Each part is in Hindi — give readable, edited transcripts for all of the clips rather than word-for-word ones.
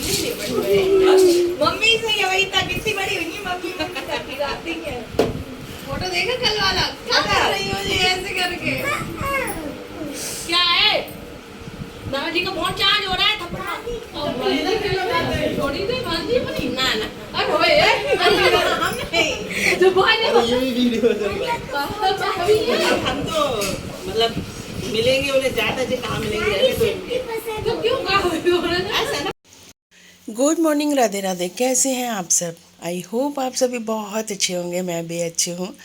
मम्मी से ये वही तक कितनी बड़ी हुई मम्मी दिखाती है। फोटो देखा कल वाला क्या कर रही हो जी ऐसे करके? क्या है नाना जी का बहुत चार्ज हो रहा है थप्पड़ थोड़ी देर बांधी बनी ना ना अब होए हम नहीं जो बोले ये वीडियो हम तो मतलब मिलेंगे उन्हें ज्यादा जे कहाँ मिलेंगे तो क्यों कहा ऐसा ना। Good morning, Radhe Radhe. कैसे हैं आप सब? आई होप आप सभी बहुत अच्छे होंगे। मैं भी अच्छी हूँ।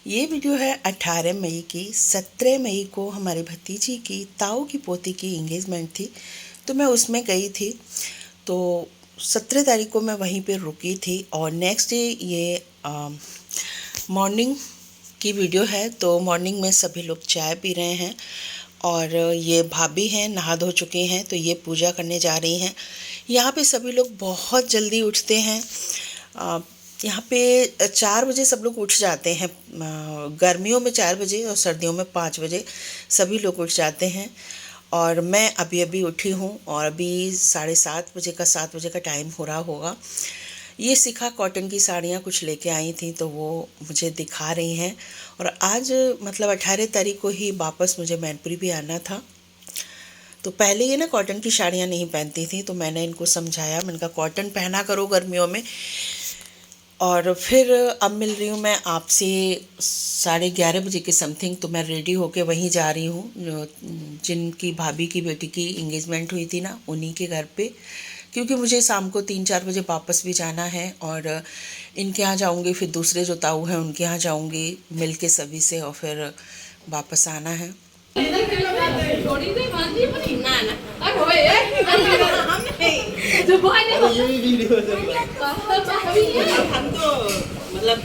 ये वीडियो है 18 मई की। 17 मई को हमारी भतीजी की ताऊ की पोती की इंगेजमेंट थी, तो मैं उसमें गई थी। तो 17 तारीख को मैं वहीं पे रुकी थी और नेक्स्ट डे ये मॉर्निंग की वीडियो है। तो मॉर्निंग में सभी लोग चाय पी रहे हैं और ये भाभी हैं, नहा धो चुके हैं, तो ये पूजा करने जा रही हैं। यहाँ पे सभी लोग बहुत जल्दी उठते हैं। यहाँ पे 4 बजे सब लोग उठ जाते हैं। गर्मियों में 4 बजे और सर्दियों में 5 बजे सभी लोग उठ जाते हैं। और मैं अभी अभी उठी हूँ और अभी 7:30 बजे का 7 बजे का टाइम हो रहा होगा। ये शिखा कॉटन की साड़ियाँ कुछ लेके आई थी, तो वो मुझे दिखा रही हैं। और आज मतलब 18 तारीख को ही वापस मुझे मैनपुरी भी आना था। तो पहले ये ना कॉटन की साड़ियाँ नहीं पहनती थी, तो मैंने इनको समझाया, मैंने कहा कॉटन पहना करो गर्मियों में। और फिर अब मिल रही हूँ मैं आपसे 11:30 बजे के समथिंग। तो मैं रेडी होके वहीं जा रही हूँ जिनकी भाभी की बेटी की इंगेजमेंट हुई थी ना, उन्हीं के घर पे, क्योंकि मुझे शाम को 3-4 बजे वापस भी जाना है। और इनके यहाँ जाऊँगी, फिर दूसरे जो ताऊ हैं उनके यहाँ जाऊँगी मिल के सभी से, और फिर वापस आना है। थोड़ी देर बांधी बनी ना ना अब होए हम नहीं जो बोले ये वीडियो हम तो मतलब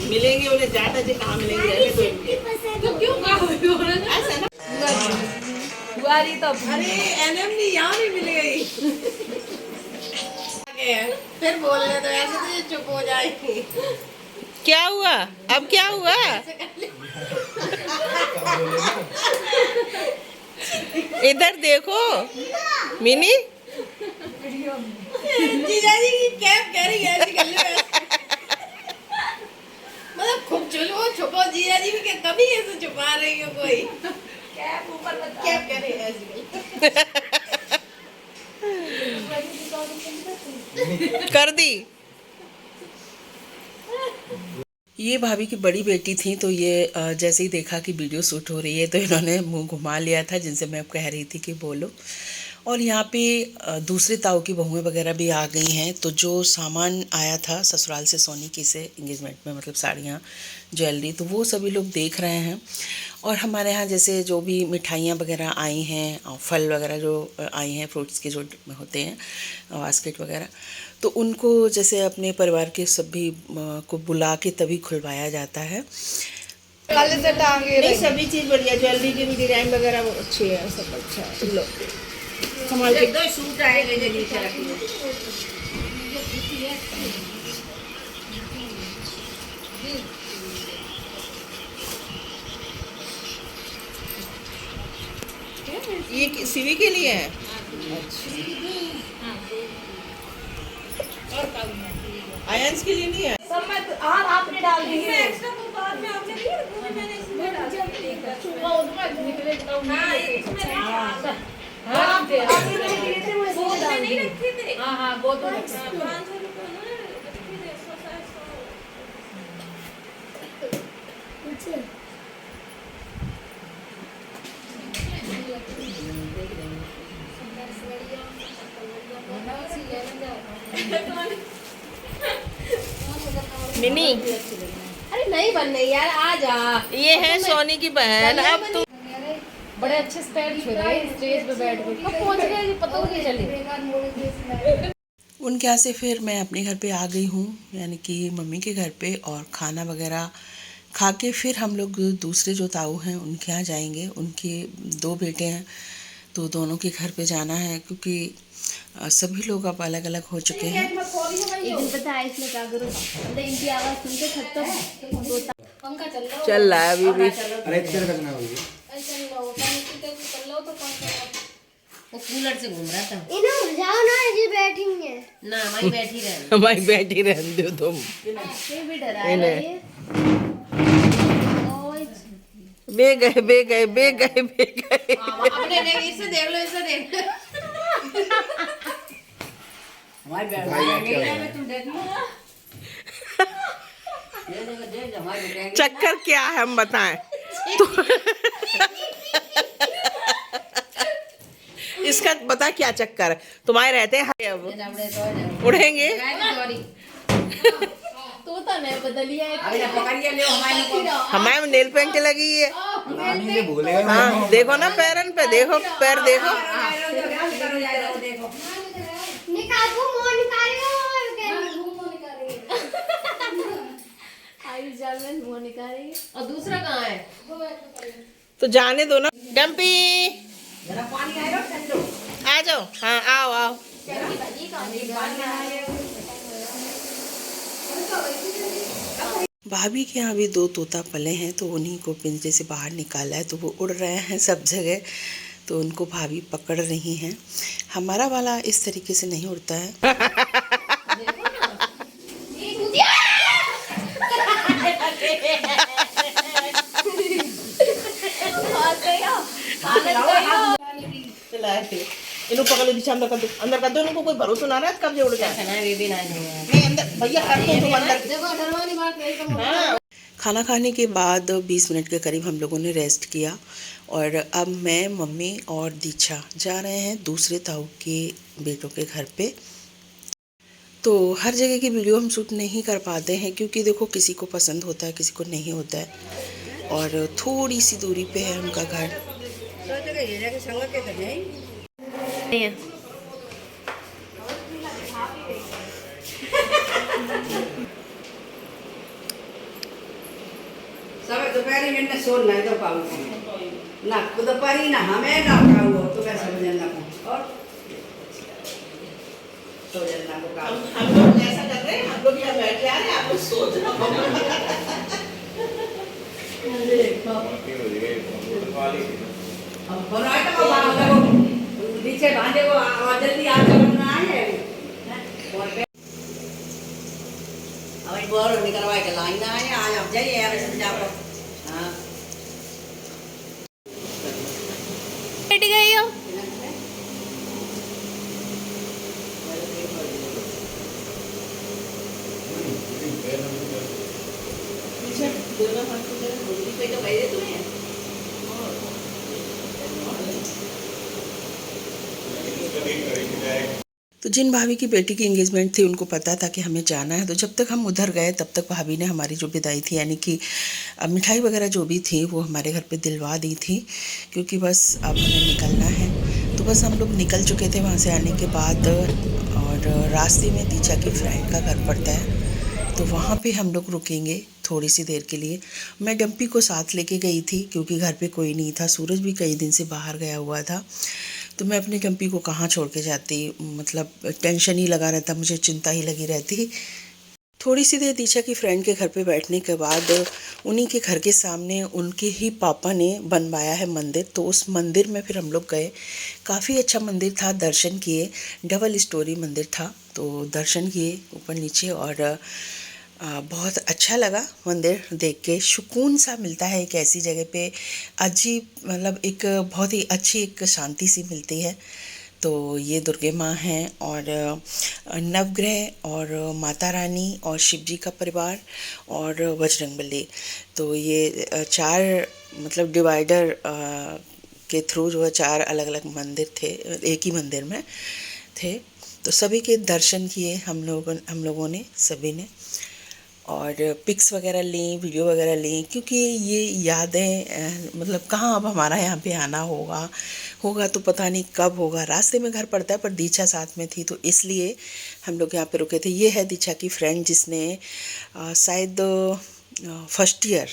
मिलेंगे उन्हें ज्यादा जे कहाँ मिलेंगे तो क्यों कहा ऐसा ना। बुआरी तो अरे एनएम नहीं यहाँ भी मिल गई फिर बोलने तो ऐसे तो चुप हो जाएगी। क्या हुआ? अब क्या हुआ? इधर देखो मिनी, जीजा जी की कैप कह रही है ऐसी गले में मतलब खूब चलो छुपो जीजा जी भी क्या कभी ऐसे छुपा रही हो कोई कैप ऊपर कैप कह रही है ऐसी कर दी। ये भाभी की बड़ी बेटी थी, तो ये जैसे ही देखा कि वीडियो शूट हो रही है तो इन्होंने मुंह घुमा लिया था, जिनसे मैं अब कह रही थी कि बोलो। और यहाँ पे दूसरे ताऊ की बहुएं वगैरह भी आ गई हैं। तो जो सामान आया था ससुराल से सोनी की से इंगेजमेंट में, मतलब साड़ियाँ, ज्वेलरी, तो वो सभी लोग देख रहे हैं। और हमारे यहाँ जैसे जो भी मिठाइयाँ वगैरह आई हैं और फल वगैरह जो आई हैं, फ्रूट्स के जो होते हैं बास्केट वगैरह, तो उनको जैसे अपने परिवार के सभी को बुला के तभी खुलवाया जाता है। काले से टांगे नहीं, सभी चीज बढ़िया, ज्वेलरी की भी डिजाइन वगैरह अच्छी है, सब अच्छा है। लो संभाल के दो सूट आएंगे जल्दी से रखिए। ये सीवी के लिए है। आयंस के लिए नहीं है। सब में आपने डाल दी है एक्स्ट्रा, तो बाद में आपने नहीं वो भी मैंने इसमें डाल दी है। वो उसमें निकले तो हां इसमें हां आप दे आपने लिए थे वो इसमें डाल नहीं रखे थे। हां हां वो तो 500 रुपए ना रखी थे 100 अच्छा मिनी, अरे नहीं बन रही यार, आ जा। ये है सोनी की बहन। अब तो बड़े अच्छे स्टेज पे गए, स्टेज पे बैठ गए, कब पहुंच गए पता नहीं चले। उनके यहाँ से फिर मैं अपने घर पे आ गई हूँ, यानी कि मम्मी के घर पे, और खाना वगैरह खा के फिर हम लोग दूसरे जो ताऊ हैं उनके यहाँ जाएंगे। उनके 2 बेटे हैं, तो दोनों के घर पे जाना है, क्योंकि सभी लोग अब अलग अलग हो चुके हैं। एक दिन पता है इसमें क्या करो, इनकी आवाज सुनते छत पर पंखा चल रहा है अभी भी। अरे तेरे करना होगी वो कूलर से घूम रहा था। इन्हें जाओ ना, ये बैठेंगे। ना मैं बैठी रहूं। हमारी बैठी रहने दो तुम। ये भी डरा है इन्हें। ये। ओए बे गए बे गए बे गए बे गए। अपने ने इसे देख लो, इसे देख लो। हमारी बैठ तुम देख लो। चक्कर क्या है हम बताएं। इसका बता क्या चक्कर है। तुम्हारे रहते हैं अब उड़ेंगे। तू तो नहीं बदलिया है। पकड़िए ले हमारे हमारे नेल पेंट लगी है। नानी ने बोलेगा हाँ देखो ना पैरन पे, देखो पैर देखो। निकाल वो मुंह निकालियो आई जाल में मुंह निकालेगी। और दूसरा कहाँ है? तो जाने दो ना। डम्पी जरा पानी आएगा ठंडो। आ जाओ। हाँ आओ आओ। भाभी के यहाँ भी 2 तोता पले हैं, तो उन्हीं को पिंजरे से बाहर निकाला है, तो वो उड़ रहे हैं सब जगह, तो उनको भाभी पकड़ रही हैं। हमारा वाला इस तरीके से नहीं उड़ता है। इनको पकड़ लीजिए, अंदर कर दो, अंदर कर दो। इनको कोई भरोसा ना रहा है कब ये उड़ जाए। नहीं अंदर भैया कर दो तुम अंदर। हाँ। खाना खाने के बाद 20 मिनट के करीब हम लोगों ने रेस्ट किया और अब मैं, मम्मी और दीक्षा जा रहे हैं दूसरे ताऊ के बेटों के घर पे। तो हर जगह की वीडियो हम शूट नहीं कर पाते हैं क्योंकि देखो किसी को पसंद होता है, किसी को नहीं होता है, और थोड़ी सी दूरी पे है उनका घर। सब दोपहरी में सोन नहीं तो पाऊँ ना दोपहरी ना हमें ना खाऊँ तो मैं समझ ना और तो जन्ना को काम हम लोग ऐसा कर रहे हैं, हम लोग यहाँ बैठ जा रहे हैं, आप लोग सोच रहे अब बनाता को बांध दो नीचे बांधे को और जल्दी आ करना है और पे अब बोर निकलवाए के लाइन ना है आज अब जाइए यार समझा को हां बैठ गई हो। तो जिन भाभी की बेटी की एंगेजमेंट थी उनको पता था कि हमें जाना है, तो जब तक हम उधर गए तब तक भाभी ने हमारी जो विदाई थी, यानी कि मिठाई वगैरह जो भी थी वो हमारे घर पे दिलवा दी थी, क्योंकि बस अब हमें निकलना है। तो बस हम लोग निकल चुके थे वहाँ से आने के बाद, और रास्ते में दीक्षा की फ्रेंड का घर पड़ता है, तो वहाँ पे हम लोग रुकेंगे थोड़ी सी देर के लिए। मैं डम्पी को साथ लेके गई थी क्योंकि घर पे कोई नहीं था, सूरज भी कई दिन से बाहर गया हुआ था, तो मैं अपनी डम्पी को कहाँ छोड़ के जाती, मतलब टेंशन ही लगा रहता, मुझे चिंता ही लगी रहती। थोड़ी सी देर दीक्षा की फ्रेंड के घर पे बैठने के बाद उन्हीं के घर के सामने उनके ही पापा ने बनवाया है मंदिर, तो उस मंदिर में फिर हम लोग गए। काफ़ी अच्छा मंदिर था, दर्शन किए, डबल स्टोरी मंदिर था, तो दर्शन किए ऊपर नीचे, और बहुत अच्छा लगा मंदिर देख के। सुकून सा मिलता है एक ऐसी जगह पे, अजीब मतलब एक बहुत ही अच्छी एक शांति सी मिलती है। तो ये दुर्गे माँ हैं, और नवग्रह और माता रानी और शिव जी का परिवार और बजरंगबली, तो ये 4 मतलब डिवाइडर के थ्रू जो है 4 अलग अलग मंदिर थे, एक ही मंदिर में थे। तो सभी के दर्शन किए हम लोगों ने सभी ने, और पिक्स वगैरह लीं, वीडियो वगैरह लीं, क्योंकि ये यादें मतलब कहाँ अब हमारा यहाँ पे आना होगा तो पता नहीं कब होगा। रास्ते में घर पड़ता है, पर दीक्षा साथ में थी तो इसलिए हम लोग यहाँ पे रुके थे। ये है दीक्षा की फ्रेंड जिसने शायद फर्स्ट ईयर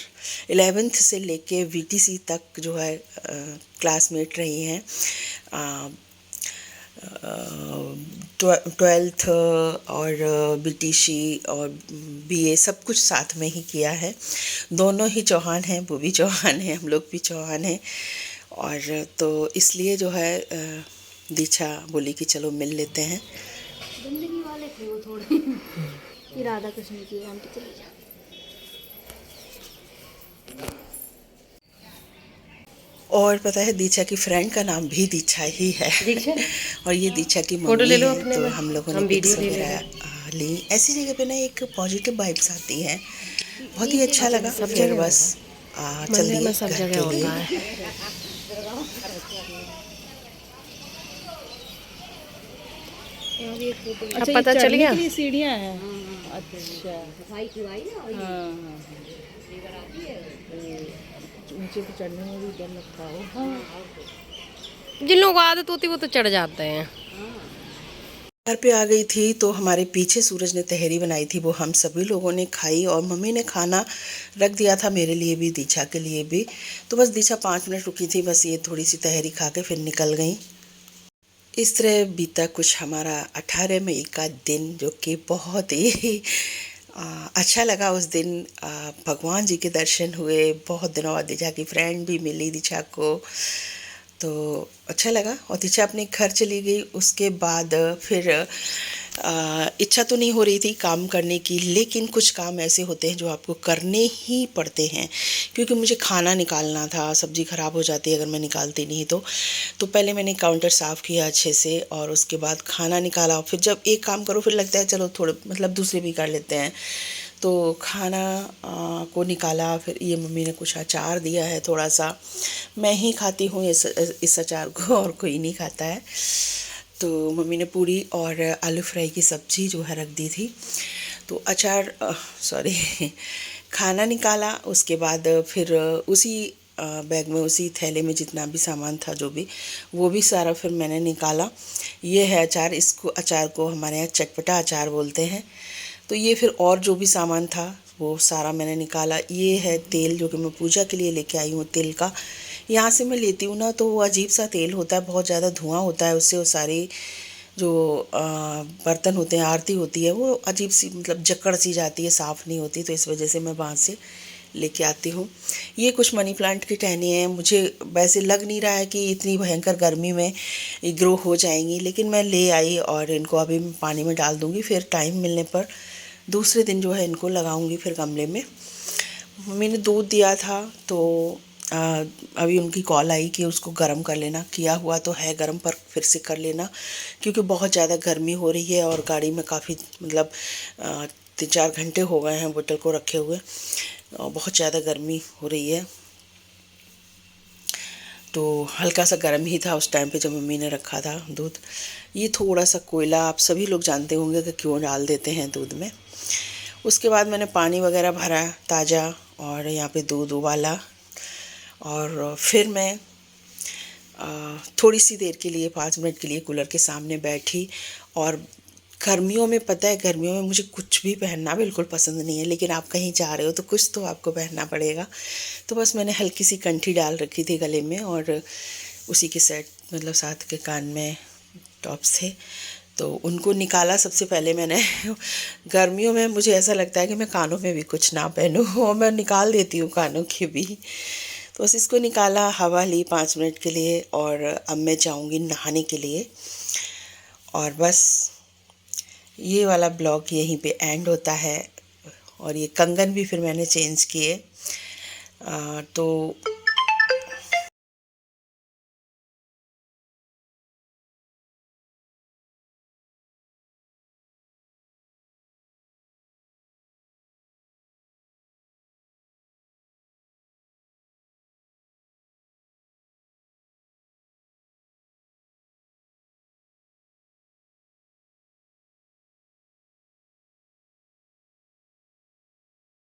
11th से लेके VTC तक जो है क्लासमेट रही हैं। 12th और BTC और BA सब कुछ साथ में ही किया है। दोनों ही चौहान हैं, वो भी चौहान हैं, हम लोग भी चौहान हैं, और तो इसलिए जो है दीक्षा बोली कि चलो मिल लेते हैं। गंदगी वाले थे वो थोड़े। ये राधा कृष्ण की आंटी चली जा। और पता है दीक्षा की फ्रेंड का नाम भी दीक्षा ही है। दीक्षा और ये दीक्षा की फोटो मम्मी ले लो है, अपने तो में, हम लोगों ने हम पिक्स वीडियो ले वगैरह ली। ऐसी जगह पे ना एक पॉजिटिव वाइब्स आती हैं, बहुत ही अच्छा लगा। सब फिर जगह बस चल मंदिर दिए में सब घर जगह के लिए। होता है। अब पता चल गया। सीढ़ियाँ हैं। अच्छा। सफाई करवाई ना और हाँ हाँ। ऊंचे पे चढ़ने में भी डर लगता हो। जिन लोगों को आदत होती है वो तो चढ़ जाते हैं। घर पे आ गई थी तो हमारे पीछे सूरज ने तहरी बनाई थी, वो हम सभी लोगों ने खाई। और मम्मी ने खाना रख दिया था मेरे लिए भी, दीक्षा के लिए भी। तो बस दीक्षा 5 मिनट रुकी थी, बस ये थोड़ी सी तहरी खा के फिर निकल गई। इस तरह बीता कुछ हमारा 18 मई का दिन, जो कि बहुत ही अच्छा लगा। उस दिन भगवान जी के दर्शन हुए, बहुत दिनों बाद दीक्षा की फ्रेंड भी मिली दीक्षा को, तो अच्छा लगा। और दीक्षा अपने घर चली गई। उसके बाद फिर इच्छा तो नहीं हो रही थी काम करने की, लेकिन कुछ काम ऐसे होते हैं जो आपको करने ही पड़ते हैं, क्योंकि मुझे खाना निकालना था। सब्ज़ी ख़राब हो जाती है अगर मैं निकालती नहीं तो पहले मैंने काउंटर साफ़ किया अच्छे से, और उसके बाद खाना निकाला। फिर जब एक काम करो फिर लगता है चलो थोड़े मतलब दूसरे भी कर लेते हैं, तो खाना को निकाला। फिर ये मम्मी ने कुछ अचार दिया है, थोड़ा सा मैं ही खाती हूँ इस अचार को, और कोई नहीं खाता है। तो मम्मी ने पूरी और आलू फ्राई की सब्ज़ी जो है रख दी थी। तो अचार सॉरी खाना निकाला। उसके बाद फिर उसी बैग में, उसी थैले में जितना भी सामान था जो भी, वो भी सारा फिर मैंने निकाला। ये है अचार, इसको अचार को हमारे यहाँ चटपटा अचार बोलते हैं। तो ये फिर और जो भी सामान था वो सारा मैंने निकाला। ये है तेल जो कि मैं पूजा के लिए लेके आई हूँ, तिल का। यहाँ से मैं लेती हूँ ना तो वो अजीब सा तेल होता है, बहुत ज़्यादा धुआं होता है उससे, वो सारी जो बर्तन होते हैं, आरती होती है, वो अजीब सी मतलब जकड़ सी जाती है, साफ़ नहीं होती। तो इस वजह से मैं वहाँ से लेके आती हूँ। ये कुछ मनी प्लांट की टहनी है। मुझे वैसे लग नहीं रहा है कि इतनी भयंकर गर्मी में ग्रो हो जाएंगी, लेकिन मैं ले आई और इनको अभी मैं पानी में डाल दूँगी। फिर टाइम मिलने पर दूसरे दिन जो है इनको लगाऊंगी फिर गमले में। मम्मी ने दूध दिया था तो अभी उनकी कॉल आई कि उसको गर्म कर लेना। किया हुआ तो है गर्म, पर फिर से कर लेना, क्योंकि बहुत ज़्यादा गर्मी हो रही है और गाड़ी में काफ़ी मतलब 3-4 घंटे हो गए हैं बोतल को रखे हुए, बहुत ज़्यादा गर्मी हो रही है। तो हल्का सा गर्म ही था उस टाइम पे जब मम्मी ने रखा था दूध। ये थोड़ा सा कोयला आप सभी लोग जानते होंगे कि क्यों डाल देते हैं दूध में। उसके बाद मैंने पानी वगैरह भरा ताज़ा, और यहाँ पे दूध उबाला। और फिर मैं थोड़ी सी देर के लिए 5 मिनट के लिए कूलर के सामने बैठी। और गर्मियों में पता है, गर्मियों में मुझे कुछ भी पहनना बिल्कुल पसंद नहीं है, लेकिन आप कहीं जा रहे हो तो कुछ तो आपको पहनना पड़ेगा। तो बस मैंने हल्की सी कंठी डाल रखी थी गले में, और उसी के सेट मतलब साथ के कान में टॉप्स थे, तो उनको निकाला सबसे पहले मैंने। गर्मियों में मुझे ऐसा लगता है कि मैं कानों में भी कुछ ना पहनूं, और मैं निकाल देती हूँ कानों के भी। तो बस इसको निकाला, हवा ली 5 मिनट के लिए, और अब मैं जाऊँगी नहाने के लिए। और बस ये वाला ब्लॉग यहीं पे एंड होता है। और ये कंगन भी फिर मैंने चेंज किए। तो